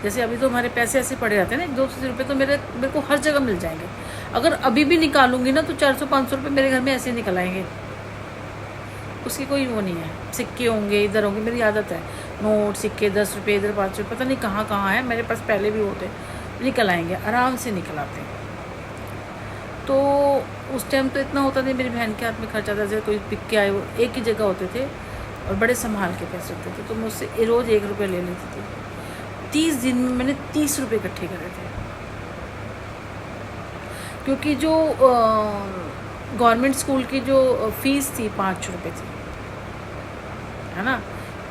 जैसे अभी तो हमारे पैसे ऐसे पड़े रहते हैं ना, 200 रुपये तो मेरे को हर जगह मिल जाएंगे। अगर अभी भी निकालूंगी ना तो 400-500 रुपये मेरे घर में ऐसे निकल आएंगे, उसकी कोई वो नहीं है। सिक्के होंगे, इधर होंगे, मेरी आदत है, नोट सिक्के 10 रुपये इधर 5 रुपये, पता नहीं कहाँ कहाँ है, मेरे पास पहले भी होते, निकल आएंगे, आराम से निकल आते हैं। तो उस टाइम तो इतना होता नहीं, मेरी बहन के हाथ में खर्चा था, जैसे कोई पिक के आए वो एक ही जगह होते थे और बड़े संभाल के पैसे होते थे, तो मैं उससे रोज़ 1 रुपये ले लेती थी। 30 दिन में मैंने 30 रुपये इकट्ठे करे थे, क्योंकि जो गवर्नमेंट स्कूल की जो फ़ीस थी 5 रुपये थी, है ना,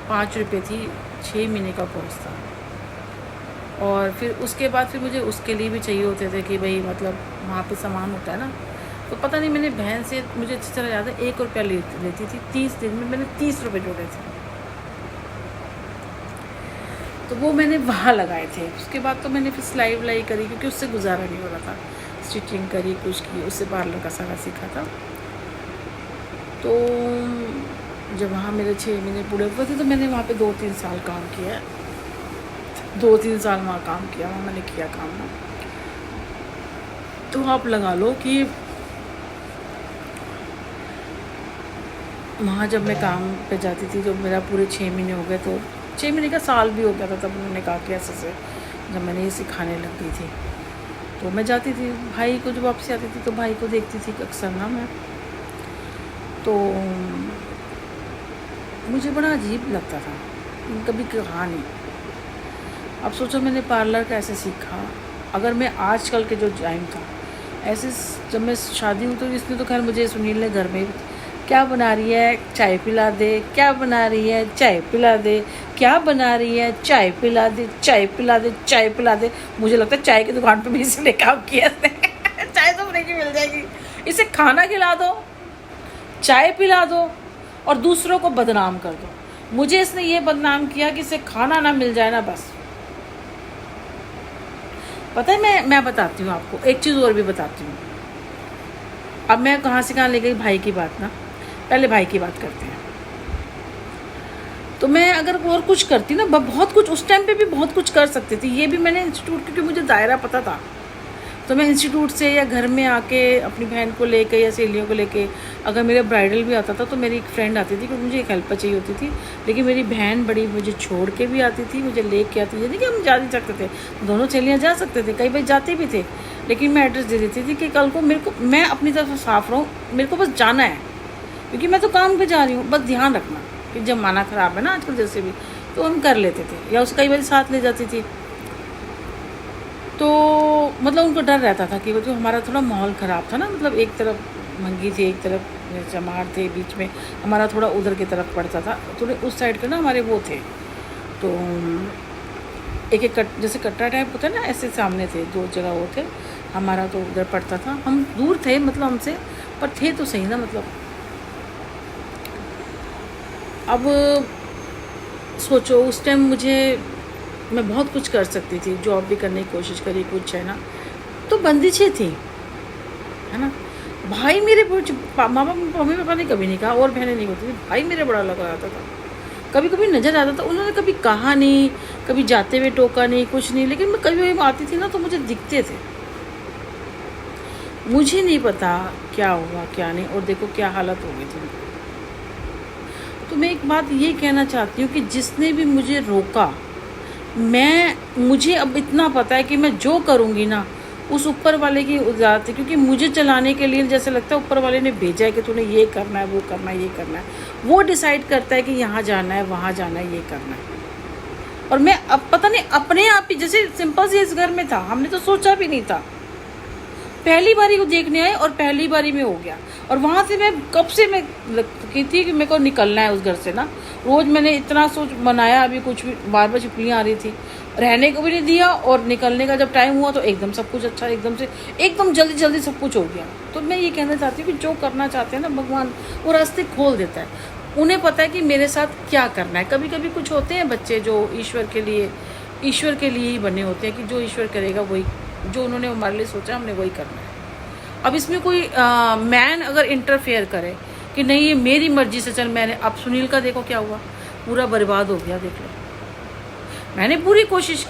5 रुपये थी, 6 महीने का कोर्स था। और फिर उसके बाद फिर मुझे उसके लिए भी चाहिए होते थे कि भाई मतलब वहाँ पे सामान होता है ना, तो पता नहीं मैंने बहन से, मुझे अच्छी तरह याद है, 1 रुपया लेती थी। 30 दिन में मैंने 30 रुपये जोड़े थे, तो वो मैंने वहाँ लगाए थे। उसके बाद तो मैंने फिर सिलाई विलाई करी, क्योंकि उससे गुजारा नहीं हो रहा था, स्टिचिंग करी, कुछ की, उससे पार्लर का सारा सीखा था। तो जब वहाँ मेरे 6 महीने पूरे हुए थे तो मैंने वहाँ पे 2-3 साल काम किया, 2-3 साल वहाँ काम किया, वहाँ मैंने किया काम ना। तो आप लगा लो कि वहाँ जब मैं काम पे जाती थी, जब मेरा पूरे 6 महीने हो गए, तो 6 महीने का साल भी हो गया था, तब उन्होंने कहा कि ऐसे से जब मैंने ये सिखाने लग गई थी, तो मैं जाती थी भाई को, जब वापसी आती थी तो भाई को देखती थी अक्सर ना मैं, तो मुझे बड़ा अजीब लगता था, कभी कहा नहीं। अब सोचो मैंने पार्लर कैसे सीखा, अगर मैं आजकल के जो टाइम था ऐसे, जब मैं शादी हुई तो इसने तो खैर मुझे सुनील ने घर में, क्या बना रही है, चाय पिला दे, क्या बना रही है, चाय पिला दे, क्या बना रही है, चाय पिला दे, चाय पिला दे, चाय पिला दे। मुझे लगता है चाय की दुकान पे भी इसलिए काम किया चाय तो फ्री की मिल जाएगी, इसे खाना खिला दो, चाय पिला दो और दूसरों को बदनाम कर दो। मुझे इसने ये बदनाम किया कि इसे खाना ना मिल जाए ना, बस। पता है, मैं बताती हूँ आपको एक चीज़ और भी बताती हूँ। अब मैं कहाँ से कहाँ ले गई, भाई की बात ना, पहले भाई की बात करते हैं। तो मैं अगर और कुछ करती ना, बहुत कुछ उस टाइम पे भी बहुत कुछ कर सकती थी। ये भी मैंने इंस्टीट्यूट, क्योंकि मुझे दायरा पता था, तो मैं इंस्टीट्यूट से या घर में आके अपनी बहन को लेके या सहेलियों को लेके, अगर मेरा ब्राइडल भी आता था तो मेरी एक फ्रेंड आती थी, क्योंकि मुझे एक हेल्पर चाहिए होती थी, लेकिन मेरी बहन बड़ी मुझे छोड़ के भी आती थी, मुझे लेके आती थी। नहीं कि हम जा नहीं सकते थे, दोनों सहेलियाँ जा सकते थे, कई बार जाते भी थे, लेकिन मैं एड्रेस दे देती थी कि कल को मेरे को, मैं अपनी तरफ से साफ रहूँ, मेरे को बस जाना है, क्योंकि मैं तो काम पे जा रही हूँ, बस ध्यान रखना कि जमाना ख़राब है ना आजकल, जैसे भी, तो हम कर लेते थे, या उसको कई बार साथ ले जाती थी। तो मतलब उनको डर रहता था कि वो, जो हमारा थोड़ा माहौल ख़राब था ना, मतलब एक तरफ मंगी थी, एक तरफ चमार थे, बीच में हमारा थोड़ा उधर की तरफ पड़ता था, थोड़े उस साइड के ना हमारे वो थे, तो एक एक जैसे कट्टा टाइप होता है ना, ऐसे सामने थे, 2 जगह वो थे, हमारा तो उधर पड़ता था। हम दूर थे मतलब हमसे, पर थे तो सही ना, मतलब। अब सोचो उस टाइम मैं बहुत कुछ कर सकती थी, जॉब भी करने की कोशिश करी, कुछ है ना, तो बंदिशें थी, है ना। भाई मेरे माँ बाप मम्मी पापा ने कभी नहीं कहा, और बहनें नहीं होती थी, भाई मेरे बड़ा लगा आता था, कभी कभी नज़र आता था, उन्होंने कभी कहा नहीं, कभी जाते हुए टोका नहीं, कुछ नहीं, लेकिन मैं कभी आती थी ना तो मुझे दिखते थे। मुझे नहीं पता क्या हुआ क्या नहीं, और देखो क्या हालत हो गई थी। तो मैं एक बात ये कहना चाहती हूँ कि जिसने भी मुझे रोका, मुझे अब इतना पता है कि मैं जो करूँगी ना, उस ऊपर वाले की ज़ात है, क्योंकि मुझे चलाने के लिए जैसे लगता है ऊपर वाले ने भेजा है कि तूने ये करना है, वो करना है, ये करना है। वो डिसाइड करता है कि यहाँ जाना है, वहाँ जाना है, ये करना है। और मैं अब पता नहीं अपने आप ही, जैसे सिंपल से इस घर में था, हमने तो सोचा भी नहीं था, पहली बारी को देखने आए और पहली बारी में हो गया। और वहाँ से मैं कब से मैं की थी कि मेरे को निकलना है उस घर से ना, रोज़ मैंने इतना सोच मनाया, अभी कुछ भी बार बार छुट्टियाँ आ रही थी, रहने को भी नहीं दिया, और निकलने का जब टाइम हुआ तो एकदम सब कुछ अच्छा, एकदम जल्दी जल्दी सब कुछ हो गया। तो मैं ये कहना चाहती हूँ कि जो करना चाहते हैं ना, भगवान वो रास्ते खोल देता है, उन्हें पता है कि मेरे साथ क्या करना है। कभी कभी कुछ होते हैं बच्चे जो ईश्वर के लिए ही बने होते हैं, कि जो ईश्वर करेगा वही, जो उन्होंने हमारे लिए सोचा हमने वही करना है। अब इसमें कोई मैन अगर इंटरफेयर करे कि नहीं ये मेरी मर्जी से चल, मैंने, अब सुनील का देखो क्या हुआ, पूरा बर्बाद हो गया, देख लो। मैंने पूरी कोशिश